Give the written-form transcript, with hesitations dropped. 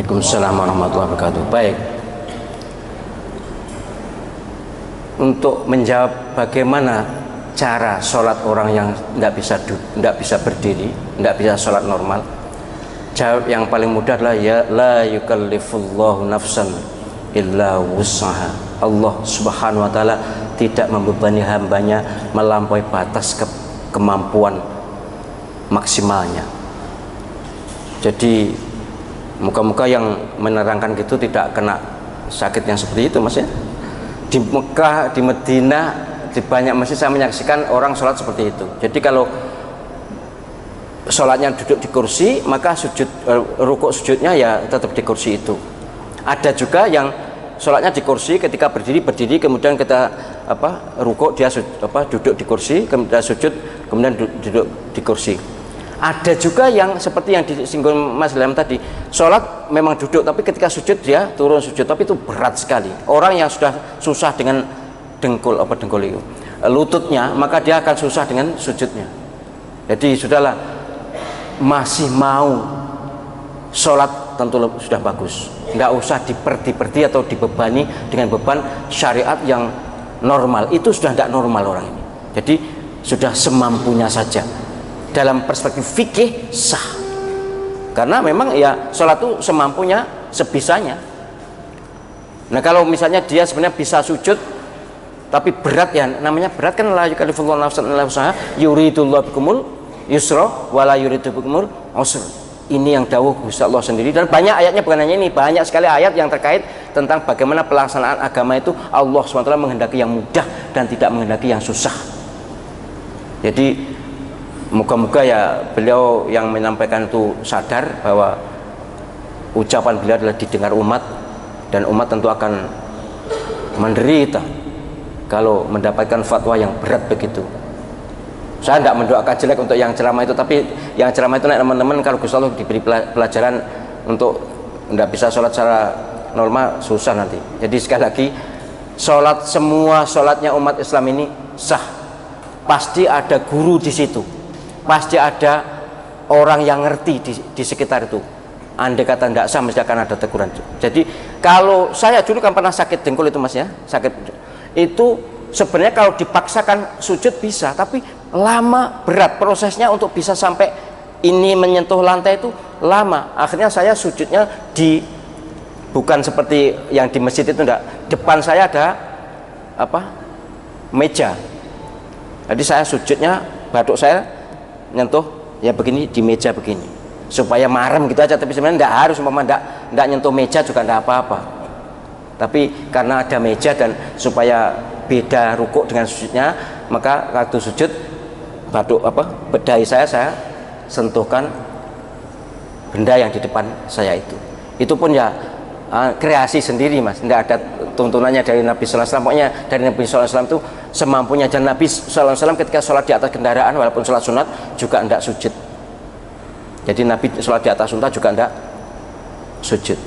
Waalaikumsalam warahmatullahi wabarakatuh. Baik. Untuk menjawab bagaimana cara sholat orang yang tidak bisa berdiri, tidak bisa sholat normal, jawab yang paling mudah adalah ya la yukallifullahu nafsan illa wus'aha. Allah Subhanahu wa taala tidak membebani hambanya melampaui batas kemampuan maksimalnya. Jadi muka-muka yang menerangkan gitu tidak kena sakit yang seperti itu, Mas ya. Di Mekah, di Madinah, di banyak masjid saya menyaksikan orang sholat seperti itu. Jadi kalau sholatnya duduk di kursi, maka rukuk sujudnya ya tetap di kursi itu. Ada juga yang sholatnya di kursi, ketika berdiri kemudian kita rukuk dia duduk di kursi, kemudian sujud kemudian duduk di kursi. Ada juga yang seperti yang disinggung Mas Ilham tadi, sholat memang duduk tapi ketika sujud dia turun sujud, tapi itu berat sekali. Orang yang sudah susah dengan lututnya, maka dia akan susah dengan sujudnya. Jadi sudahlah, masih mau sholat tentu sudah bagus, nggak usah diperti atau dibebani dengan beban syariat yang normal. Itu sudah tidak normal orang ini. Jadi sudah semampunya saja. Dalam perspektif fikih sah, karena memang ya sholat itu semampunya, sebisanya. Nah kalau misalnya dia sebenarnya bisa sujud tapi berat, ya namanya berat kan, la yukallifullahu nafsan illa wus'aha yuridullahu bikumul yusra wala yuridu bikumul usra. Ini yang dawuh Gusti Allah sendiri, dan banyak ayatnya, bukan hanya ini, banyak sekali ayat yang terkait tentang bagaimana pelaksanaan agama itu. Allah SWT menghendaki yang mudah dan tidak menghendaki yang susah. Jadi moga-moga ya beliau yang menyampaikan itu sadar bahwa ucapan beliau adalah didengar umat, dan umat tentu akan menderita kalau mendapatkan fatwa yang berat begitu. Saya tidak mendoakan jelek untuk yang ceramah itu, tapi yang ceramah itu teman-teman, kalau Gusti Allah diberi pelajaran untuk tidak bisa sholat secara normal, susah nanti. Jadi sekali lagi, semua sholatnya umat Islam ini sah. Pasti ada guru di situ, pasti ada orang yang ngerti di sekitar itu. Andai kata tidak sah, mesti akan ada teguran. Jadi kalau saya dulu kan pernah sakit dengkul itu, Mas ya, sakit itu sebenarnya kalau dipaksakan sujud bisa, tapi lama, berat prosesnya untuk bisa sampai ini menyentuh lantai itu lama. Akhirnya saya sujudnya bukan seperti yang di masjid itu, enggak. Depan saya ada meja. Jadi saya sujudnya, batuk saya nyentuh ya begini di meja begini, supaya marem gitu aja. Tapi sebenarnya enggak harus, enggak nyentuh meja juga enggak apa-apa. Tapi karena ada meja dan supaya beda rukuk dengan sujudnya, maka waktu sujud batuk bedai saya sentuhkan benda yang di depan saya itu. Itu pun ya kreasi sendiri, Mas, tidak ada tuntunannya dari Nabi Sallallahu Alaihi Wasallam. Pokoknya dari Nabi Sallallahu Alaihi Wasallam itu semampunya. Dan Nabi Sallallahu Alaihi Wasallam ketika sholat di atas kendaraan, walaupun sholat sunat juga tidak sujud. Jadi Nabi sholat di atas unta juga tidak sujud.